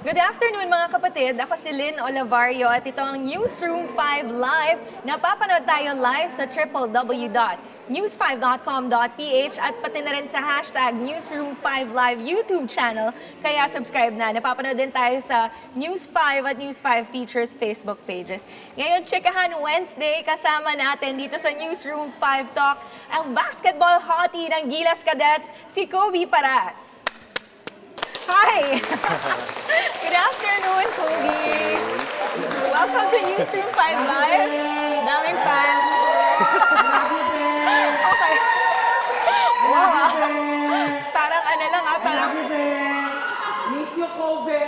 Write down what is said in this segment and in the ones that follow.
Good afternoon mga kapatid. Ako si Lyn Olavario at ito ang Newsroom 5 Live. Napapanood tayo live sa www.news5.com.ph at pati na rin sa hashtag Newsroom 5 Live YouTube channel. Kaya subscribe na. Napapanood din tayo sa News 5 at News 5 Features Facebook pages. Ngayon, Chikahan Wednesday, kasama natin dito sa Newsroom 5 Talk ang basketball hottie ng Gilas Cadets, si Kobe Paras. Hi! Good afternoon, Kobe! Welcome to Newsroom 5 Live. Daming fans. Okay. Wow. Parang ano lang parang... Miss you, Kobe!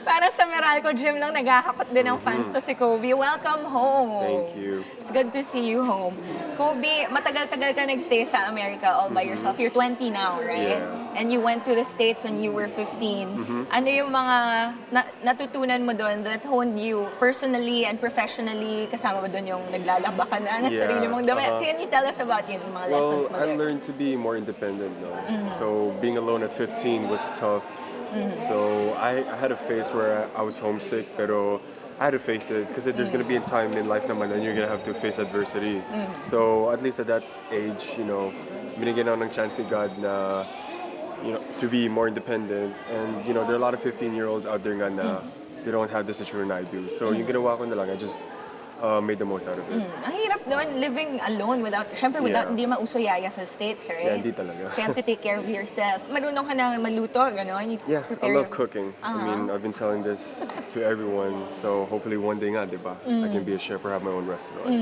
Parang sa Meralco Gym lang naghahakot din ng fans to si Kobe. Welcome home. Thank you. It's good to see you home. Kobe, matagal-tagal ka nagstay sa America all by yourself. You're 20 now, right? Yeah. And you went to the States when you were 15. Ano yung mga natutunan mo doon that honed you personally and professionally? Kasama ba doon yung naglalaba ka na ng sarili mong damit? Can you tell us about yun, mga lessons mo I there? learned to be more independent, no? So being alone at 15 was tough. So I had a phase where I was homesick, pero I had to face it because there's going to be a time in life naman and you're going to have to face adversity. So at least at that age, binigyan ako ng chance ni God na, to be more independent. And, there are a lot of 15-year-olds out there nga na they don't have the situation I do. So yung ginawa ko na lang, I just made the most out of it. Ang hirap doon, living alone without, syempre without, hindi mauso yaya sa States, right? Yeah, hindi talaga. So you have to take care of yourself. Marunong ka na maluto, gano'n? Yeah, I love cooking. I mean, I've been telling this to everyone, so hopefully one day nga, di ba? I can be a chef or have my own restaurant.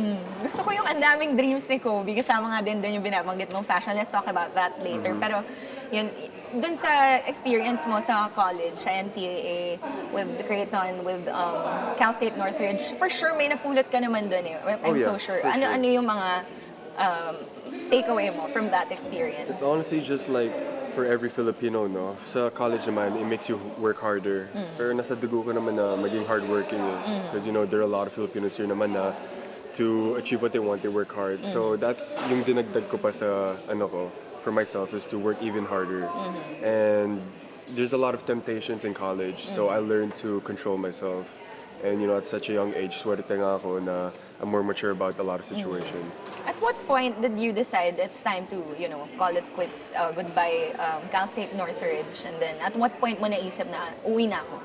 Gusto ko yung andaming dreams ni Kobe. Kasama nga din yung binabanggit mong fashion. Let's talk about that later. Pero yun, dun sa experience mo sa college, sa NCAA, with Creighton, with Cal State Northridge, for sure may napulot ka naman dun eh. I'm so sure. for sure. Ano yung mga takeaway mo from that experience? It's honestly just like for every Filipino, no? Sa college naman, it makes you work harder. Pero nasa dugo ko naman na maging hardworking eh. Because there are a lot of Filipinos here naman na to achieve what they want, they work hard. So that's yung dinagdag ko pa sa for myself is to work even harder. And there's a lot of temptations in college, so I learned to control myself. And at such a young age, swerte nga ako na I'm more mature about a lot of situations. At what point did you decide it's time to, call it quits, goodbye Cal State Northridge, and then at what point mo naisip na uwi na ako?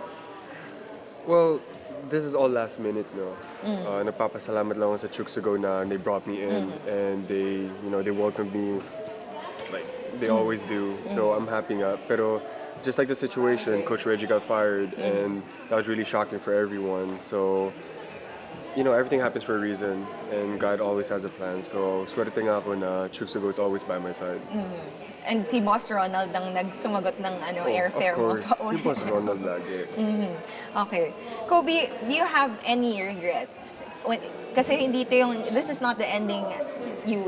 Well, this is all last minute, no? Nagpapasalamat lang ako sa Chuksugo na they brought me in and they welcomed me like they always do. So I'm happy nga. Pero just like the situation, Coach Reggie got fired and that was really shocking for everyone. So, everything happens for a reason and God always has a plan. So, swerte nga ako na Chuksugo is always by my side. And si Boss Ronald ang nagsumagot ng airfare mo pa si Boss Ronald lagi. Okay. Kobe, do you have any regrets? Kasi this is not the ending you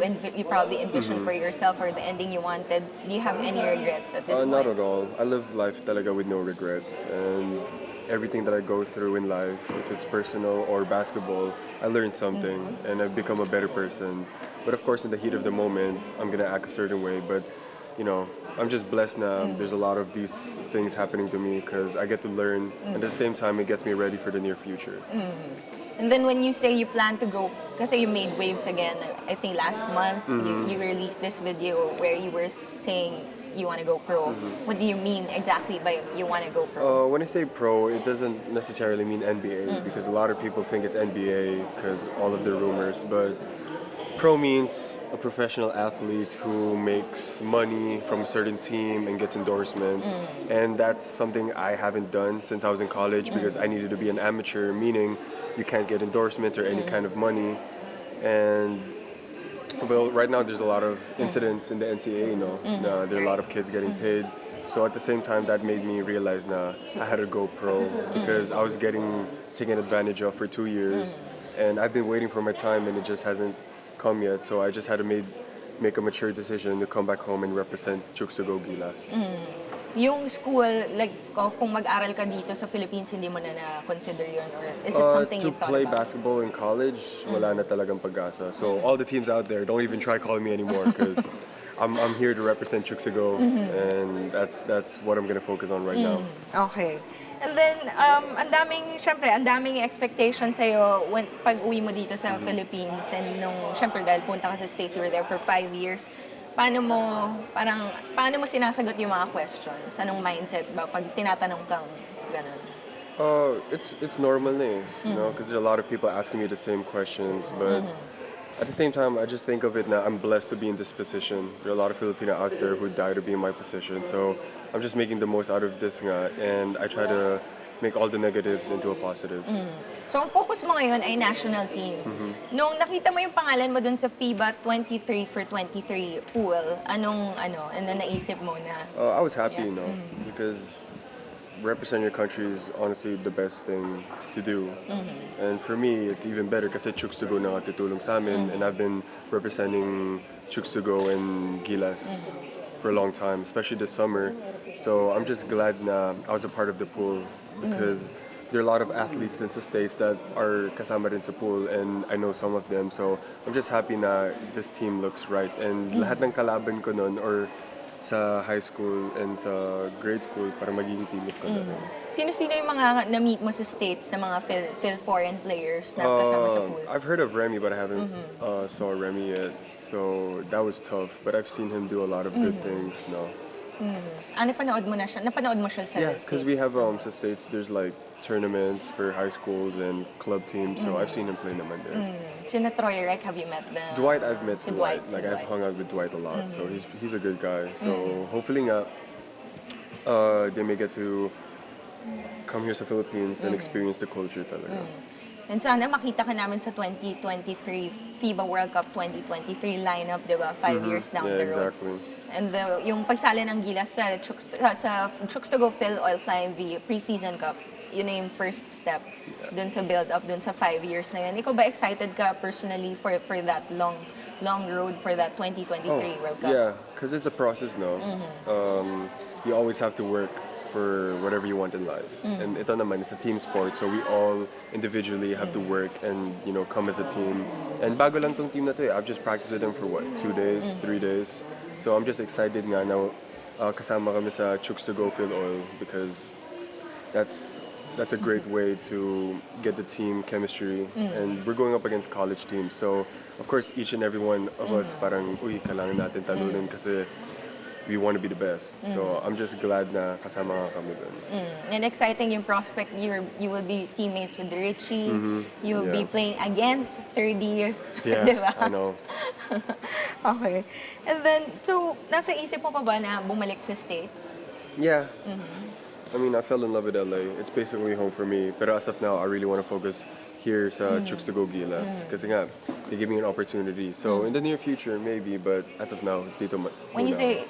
probably envisioned for yourself or the ending you wanted. Do you have any regrets at this point? Not at all. I live life talaga with no regrets. And everything that I go through in life, if it's personal or basketball, I learned something and I've become a better person. But of course, in the heat of the moment, I'm going to act a certain way. But I'm just blessed now. There's a lot of these things happening to me because I get to learn. And at the same time, it gets me ready for the near future. And then when you say you plan to go, kasi you made waves again, I think last month, you released this video where you were saying you want to go pro. What do you mean exactly by you want to go pro? When I say pro, it doesn't necessarily mean NBA because a lot of people think it's NBA because all of the rumors. But pro means a professional athlete who makes money from a certain team and gets endorsements. And that's something I haven't done since I was in college because I needed to be an amateur, meaning you can't get endorsements or any kind of money. And well, right now there's a lot of incidents in the NCAA, there are a lot of kids getting paid. So at the same time, that made me realize that I had to go pro because I was getting taken advantage of for 2 years. And I've been waiting for my time and it just hasn't come yet. So I just had to make a mature decision to come back home and represent Chuksugo Gilas. Yung school, like kung mag-aral ka dito sa Philippines, hindi mo na na-consider yun? Or is it something you thought To play about? basketball in college, wala na talagang pag-asa. So all the teams out there, don't even try calling me anymore because I'm here to represent Chuksago, and that's what I'm gonna focus on right now. Okay. And then, syempre, ang daming expectation sa'yo pag uwi mo dito sa Philippines and syempre, dahil punta ka sa States, you were there for 5 years. Paano mo sinasagot yung mga questions? Anong mindset ba pag tinatanong kang ganun? It's normal na eh, you know, because there are a lot of people asking me the same questions, but at the same time, I just think of it now, I'm blessed to be in this position. There are a lot of Filipino out there who die to be in my position, so I'm just making the most out of this nga, and I try to make all the negatives into a positive. So, ang focus mo ngayon ay national team. Nung nakita mo yung pangalan mo dun sa FIBA 23 for 23 pool, ano naisip mo na? I was happy, you know, because represent your country is honestly the best thing to do. And for me, it's even better kasi Chuksugo na tutulong sa amin, and I've been representing Chuksugo and Gilas for a long time, especially this summer. So I'm just glad na I was a part of the pool because there are a lot of athletes in the States that are kasama rin sa pool, and I know some of them. So I'm just happy na this team looks right. And lahat ng kalaban ko nun, or sa high school and sa grade school, para magiging teammates ko na rin. Sino-sino yung mga na-meet mo sa States, sa mga Phil foreign players na kasama sa pool? I've heard of Remy, but I haven't saw Remy yet. So that was tough, but I've seen him do a lot of good things. No. Napanood mo na siya? Napanood mo siya sa Yeah, States? because we have sa States, there's like tournaments for high schools and club teams, so I've seen him play naman there. Sina Troy Reck, have you met them? Dwight, I've met Si Dwight. Dwight, si Like I've Dwight. hung out with Dwight a lot, so he's a good guy. So hopefully nga, they may get to come here sa Philippines and experience the culture talaga. And sana makita ka namin sa 2023 FIBA World Cup 2023 lineup, di ba? 5 years down Yeah, the road. exactly. And yung pagsali ng Gilas sa Chukstogo Phil Oil Flying V Preseason Cup, yun na yung first step dun sa build-up, dun sa 5 years na yun. Ikaw ba excited ka personally for that long road for that 2023 World Cup? Yeah, because it's a process now. You always have to work for whatever you want in life. And ito naman, it's a team sport, so we all individually have to work and, you know, come as a team. And bago lang tong team na to eh. I've just practiced with them for 2 days, 3 days. So I'm just excited nga na kasama kami sa Chooks to Go Field Oil because that's a great way to get the team chemistry. And we're going up against college teams. So of course, each and every one of us parang, kailangan natin talunin kasi we want to be the best. So I'm just glad na kasama nga kami dun. And exciting yung prospect, you will be teammates with Richie. You'll be Yeah. playing against third year. Yeah, Diba? I know. Okay. And then, so, nasa isip mo pa ba na bumalik sa States? Yeah. I mean, I fell in love with LA. It's basically home for me. But as of now, I really want to focus here sa Chooks to Go Gilas. Kasi nga, they give me an opportunity. So in the near future, maybe. But as of now, dito When you muna. say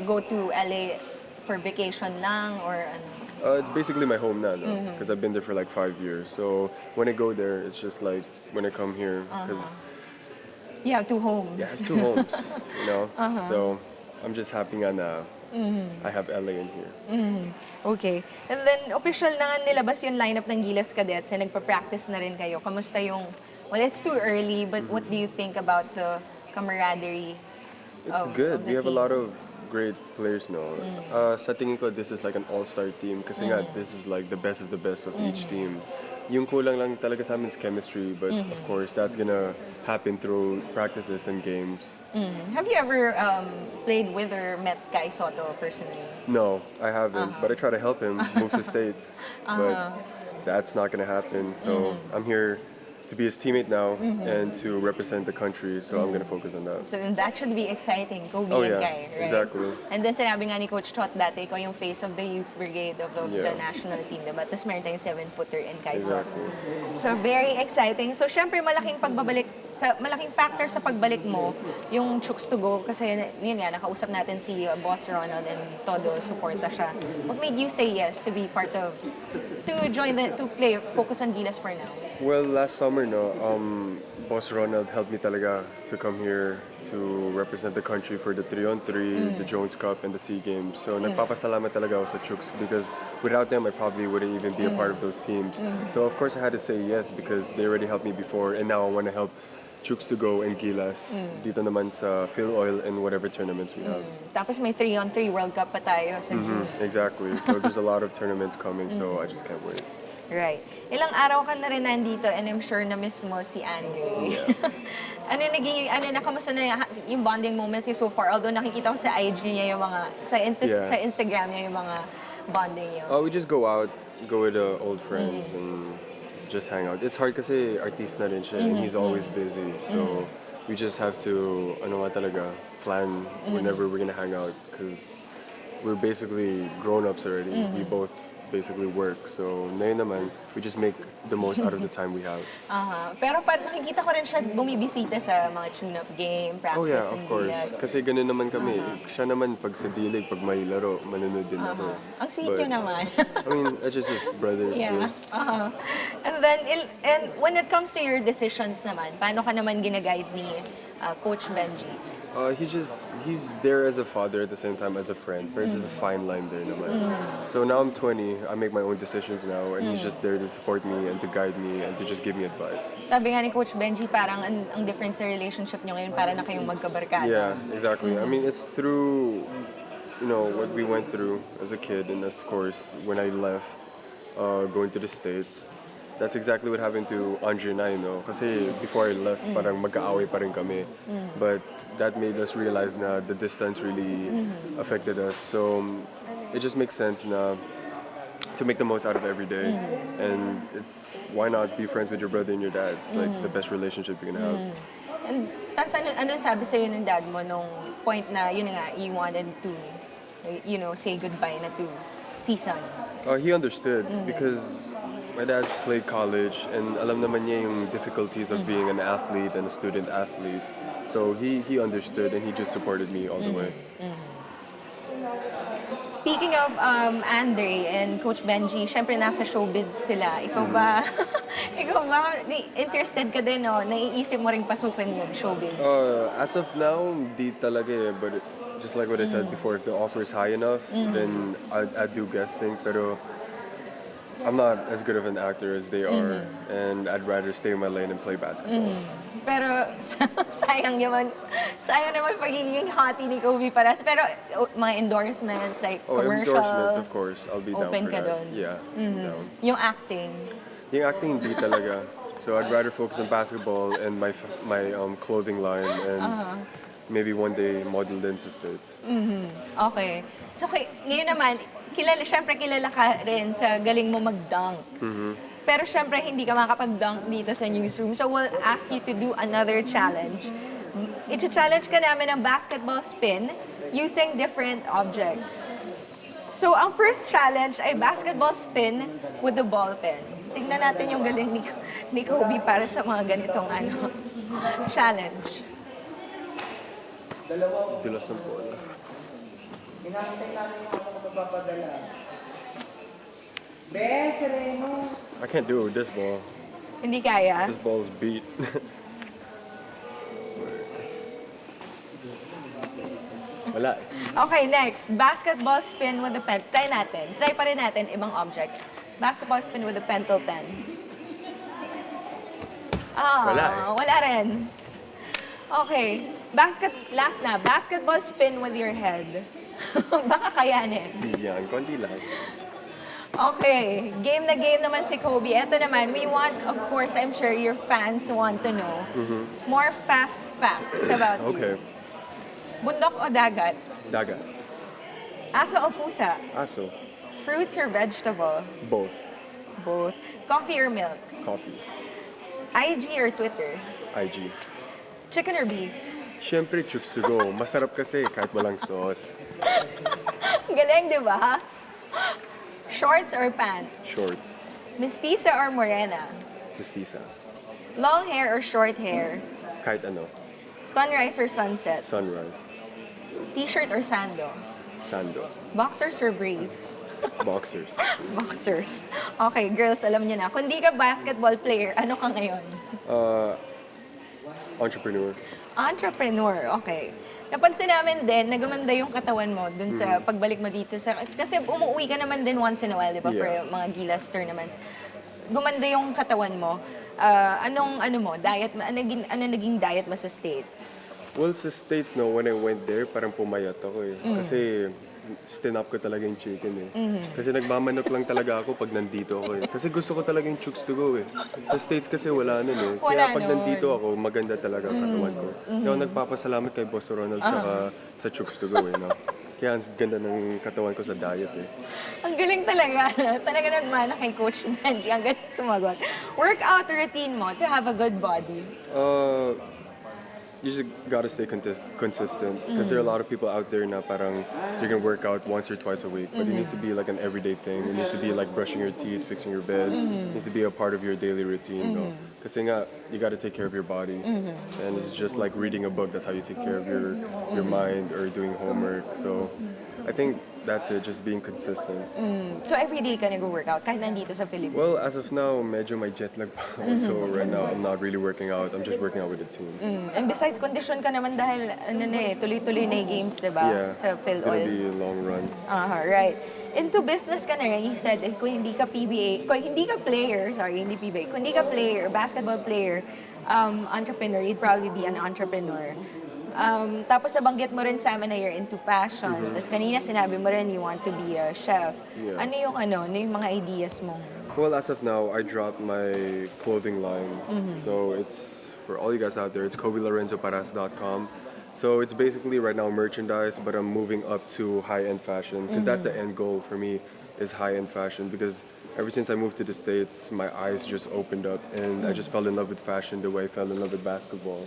go to LA for vacation lang or ano? It's basically my home now, because I've been there for like 5 years. So when I go there, it's just like when I come here, because You have two homes. yeah, I have 2 homes, you know. So I'm just happy nga na I have LA in here. Okay. And then, official na nga nilabas yung lineup ng Gilas Cadets and nagpa-practice na rin kayo. Kamusta yung, well, it's too early, but what do you think about the camaraderie It's of good. the We have a team? lot of great players now. Sa tingin ko, this is like an all-star team kasi nga, this is like the best of each team. Yung kulang lang talaga sa amin is chemistry, but of course, that's gonna happen through practices and games. Have you ever played with or met Kai Soto personally? No, I haven't, but I try to help him move to States, but that's not gonna happen. So I'm here to be his teammate now and to represent the country, so I'm gonna focus on that. So that should be exciting, Kobe Oh, and yeah. Kai, right? Exactly. And then sinabi nga ni Coach Tot dati, ikaw yung face of the youth brigade of the Yeah. national team, diba? Tapos meron tayong 7-footer and Kai Soto. Exactly. So very exciting. So syempre malaking factor sa pagbalik mo yung Chooks to Go kasi yun nga nakausap natin si Boss Ronald and todo suporta siya. What made you say yes to be part of to play focus on Gilas for now? Well, last summer, no, Boss Ronald helped me talaga to come here to represent the country for the 3-on-3, the Jones Cup, and the SEA Games. So nagpapasalamat talaga ako sa Chooks because without them, I probably wouldn't even be a part of those teams. So of course I had to say yes because they already helped me before, and now I want to help Chooks to Go and Gilas. Dito naman sa Phil Oil and whatever tournaments we have. Tapos may 3-on-3 World Cup pa tayo sa June. Exactly. So there's a lot of tournaments coming, so I just can't wait. Right. Ilang araw ka na rin nandito and I'm sure na miss mo si Andre. Kamusta na yung bonding moments niyo so far? Although nakikita ko sa IG niya yung mga, sa Instagram niya yung mga bonding niyo. We just go out, go with old friends and just hang out. It's hard kasi artist na rin siya and he's always busy. So we just have to, plan whenever we're gonna hang out because we're basically grown-ups already. We both basically work. So ngayon naman, we just make the most out of the time we have. Pero nakikita ko rin siya bumibisita sa mga tune-up game, practice, Oh yeah, of and course. Gilas. Kasi ganun naman kami. Siya naman pag sa dilig, pag may laro, manunod din ako. Ang sweet But, yun naman. I mean, that's just his brothers. Yeah. Too. And then, when it comes to your decisions naman, paano ka naman ginaguide ni Coach Benji? He's there as a father at the same time as a friend. But there's a fine line there naman. So now I'm 20, I make my own decisions now, and he's just there to support me and to guide me and to just give me advice. Sabi nga ni Coach Benji, parang ang difference sa relationship niyo ngayon, para na kayong magkabarkada. Yeah, exactly. I mean, it's through, what we went through as a kid, and of course, when I left, going to the States, that's exactly what happened to Andre and I, Kasi before I left, parang magkaaway pa rin kami. But that made us realize na the distance really affected us. So it just makes sense na to make the most out of every day. And why not be friends with your brother and your dad? It's like the best relationship you can have. And tapos anong sabi sa'yo ng dad mo nung point na, yun nga, you wanted to, say goodbye na to season? He understood because my dad played college and alam naman niya yung difficulties of being an athlete and a student athlete. So he understood and he just supported me all the way. Speaking of Andre and Coach Benji, syempre nasa showbiz sila. Ikaw ba interested ka din, no? Naiisip mo ring pasukin yung showbiz? As of now, di talaga eh. But just like what I said before, if the offer is high enough, then I'd do guesting. Pero I'm not as good of an actor as they are, and I'd rather stay in my lane and play basketball. Pero sayang naman pagiging hottie ni Kobe Paras. Pero mga endorsements, like commercials, endorsements, of course. I'll be down open for ka that. doon. Yeah, down. Yung acting. Yung acting, hindi talaga. So I'd rather focus on basketball and my clothing line, and maybe one day model din sa States. Okay. So ngayon naman, syempre kilala ka rin sa galing mo mag-dunk. Pero syempre hindi ka makapag-dunk dito sa newsroom. So we'll ask you to do another challenge. I-challenge ka namin ng basketball spin using different objects. So ang first challenge ay basketball spin with the ball pen. Tingnan natin yung galing ni Kobe para sa mga ganitong challenge. Dilas ng bola. Hinahintay namin yung magpapadala. Be, Sereno. I can't do it with this ball. Hindi kaya? This ball is beat. Wala. Okay, next. Basketball spin with the pen. Try natin. Try pa rin natin ibang objects. Basketball spin with the pencil pen. Wala rin. Okay. Last na. Basketball spin with your head. Baka kayanin. Yan, konti lang. Okay. Game na game naman si Kobe. Ito naman, we want, of course, I'm sure your fans want to know more fast facts about you. Okay. Bundok o dagat? Dagat. Aso o pusa? Aso. Fruits or vegetable? Both. Both. Coffee or milk? Coffee. IG or Twitter? IG. Chicken or beef? Siyempre, chooks to go. Masarap kasi kahit walang sauce. Galing, di ba? Shorts or pants? Shorts. Mestiza or morena? Mestiza. Long hair or short hair? Kahit ano. Sunrise or sunset? Sunrise. T-shirt or sando? Sando. Boxers or briefs? Boxers. Boxers. Okay, girls, alam niyo na. Kung di ka basketball player, ano ka ngayon? Entrepreneur. Entrepreneur, okay. Napansin namin din na gumanda yung katawan mo dun sa pagbalik mo dito. Kasi umuwi ka naman din once in a while, di ba? Yeah. For mga Gilas tournaments. Gumanda yung katawan mo. Anong ano mo, diet, ano naging diet mo sa States? Well, sa States, no, when I went there, parang pumayat ako eh. Kasi stinap ko talaga yung chicken eh. Kasi nagmamanok lang talaga ako pag nandito ako eh. Kasi gusto ko talaga yung chooks to go eh. Sa States kasi wala nun eh. Wala Kaya pag nun. nandito ako, maganda talaga ang katawan ko. Kaya ako nagpapasalamat kay Boss Ronald tsaka sa chooks to go eh. No? Kaya ang ganda ng katawan ko sa diet eh. Ang galing talaga. Talaga nagmana kay Coach Benji. Ang galing sumagot. Workout routine mo to have a good body. You just gotta stay consistent because there are a lot of people out there na parang you can work out once or twice a week, but it needs to be like an everyday thing. It needs to be like brushing your teeth, fixing your bed. It needs to be a part of your daily routine, no? Kasi nga, you gotta take care of your body, and it's just like reading a book. That's how you take care of your mind or doing homework. So, I think that's it. Just being consistent. So everyday ka nag-workout kahit nandito sa Philippines? Well, as of now, medyo may jet lag pa ako. So right now, I'm not really working out. I'm just working out with the team. And besides, condition ka naman dahil ano na eh, tuloy-tuloy na yung games, di ba? Yeah, Sa it's Phil gonna Oil. be a long run. Right. Into business ka na rin, you said, kung hindi ka PBA, kung hindi ka player, sorry, hindi PBA, kung hindi ka player, basketball player, entrepreneur, you'd probably be an entrepreneur. Tapos nabanggit mo rin sa amin na you're into fashion. Tapos kanina sinabi mo rin you want to be a chef. Yeah. Ano yung mga ideas mo? Well, as of now, I dropped my clothing line. So it's, for all you guys out there, it's KobeLorenzoParas.com. So it's basically right now merchandise, but I'm moving up to high-end fashion because that's the end goal for me is high-end fashion because ever since I moved to the States, my eyes just opened up and I just fell in love with fashion the way I fell in love with basketball.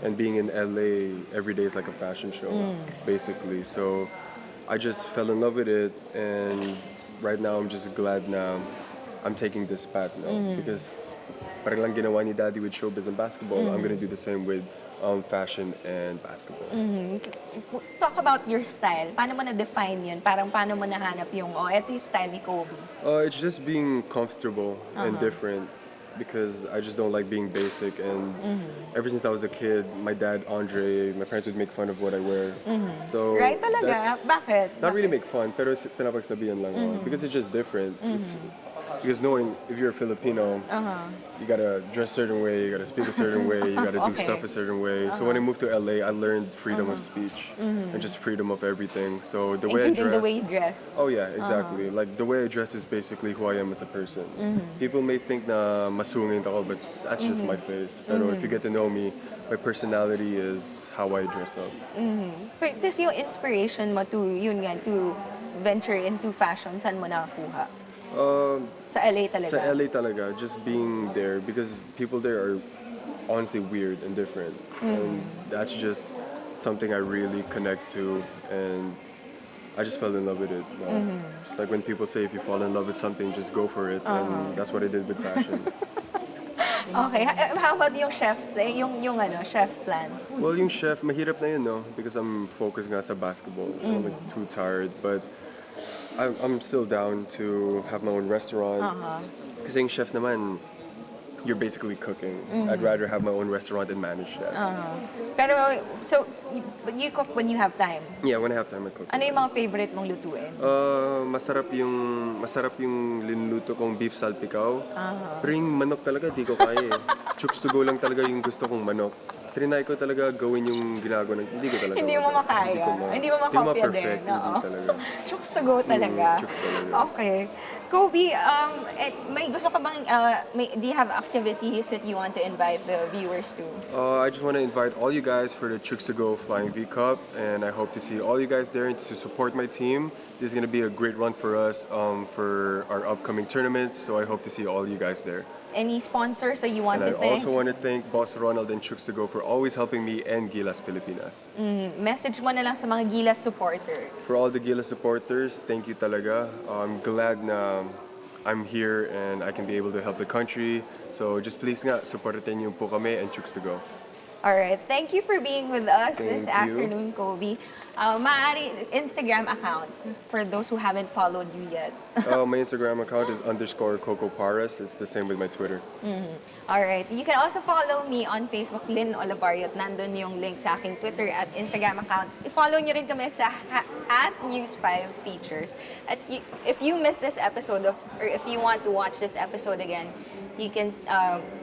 And being in LA, every day is like a fashion show, basically. So I just fell in love with it and right now I'm just glad now I'm taking this path now because parang lang ginawa ni Daddy with showbiz and basketball, I'm gonna do the same with fashion and basketball. Talk about your style. Paano mo na-define yun? Parang paano mo nahanap yung, eto yung style ni Kobe? It's just being comfortable and different because I just don't like being basic. And ever since I was a kid, my dad, Andre, my parents would make fun of what I wear. So Right talaga? that's- Bakit? Not really make fun, pero pinapagsabihan lang ako. Because it's just different. It's, because knowing if you're a Filipino, you gotta dress a certain way, you gotta speak a certain way, you gotta do Okay. stuff a certain way. So when I moved to LA, I learned freedom of speech and just freedom of everything. So the way I Including dress, the way you dress. oh yeah, exactly. Like the way I dress is basically who I am as a person. People may think na masungit ako, but that's just my face. Pero if you get to know me, my personality is how I dress up. But this yung inspiration mo to, yun nga, to venture into fashion, saan mo nakakuha? Sa LA talaga? Sa LA talaga, just being there because people there are honestly weird and different. And that's just something I really connect to and I just fell in love with it. It's like when people say if you fall in love with something, just go for it. And that's what I did with fashion. Okay. How about yung chef, yung chef plans? Well, yung chef, mahirap na yun, no? Because I'm focused nga sa basketball. I'm like, too tired. But I'm still down to have my own restaurant. Kasi yung chef naman, you're basically cooking. I'd rather have my own restaurant and manage that. Pero, so, you cook when you have time. Yeah, when I have time, I cook. Ano yung mga favorite mong lutuin? Masarap yung linluto kong beef salpicao. Pero yung manok talaga, di ko kaya eh. Chooks to go lang talaga yung gusto kong manok. Trinay ko talaga gawin yung ginagawa hindi ko talaga. Hindi mo makaya. Hindi mo makopya din. Hindi talaga. Chooks to go talaga. chooks talaga. Okay. Kobe, may gusto ka bang, do you have activities that you want to invite the viewers to? I just want to invite all you guys for the Chooks to Go Flying V Cup, and I hope to see all you guys there and to support my team. This is going to be a great run for us for our upcoming tournament, so I hope to see all you guys there. Any sponsors that you want And I to thank? also want to thank Boss Ronald and Chooks to Go for always helping me and Gilas Pilipinas. Message mo na lang sa mga Gilas supporters. For all the Gilas supporters, thank you talaga. I'm glad na I'm here and I can be able to help the country. So just please nga, supportin niyo po kami and Chooks to Go. Alright, thank you for being with us this Thank you. afternoon, Kobe. Maaari Instagram account for those who haven't followed you yet. My Instagram account is _Coco Paras. It's the same with my Twitter. Alright, you can also follow me on Facebook, Lyn Olavario, at nandun yung link sa aking Twitter at Instagram account. I-follow nyo rin kami sa at News5 Features. At if you missed this episode, or if you want to watch this episode again, you can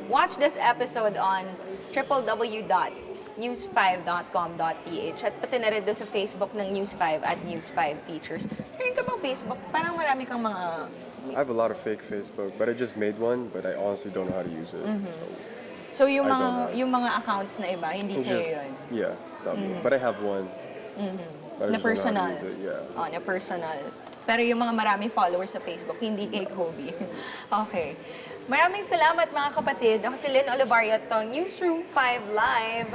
watch this episode on www.news5.com.ph at pati na rin doon sa Facebook ng News5 at News5 Features. Meron ka bang Facebook? Parang marami kang mga... I have a lot of fake Facebook, but I just made one, but I honestly don't know how to use it. So yung I don't know. yung mga accounts na iba, hindi It's sa'yo just- yun? Yeah, it's not me. But I have one. But I Na just don't know how to personal? use it, yeah. Oh, na personal. Pero yung mga maraming followers sa Facebook, hindi kay Kobe. Okay. Maraming salamat mga kapatid. Ako si Lyn Olavario at Newsroom 5 Live.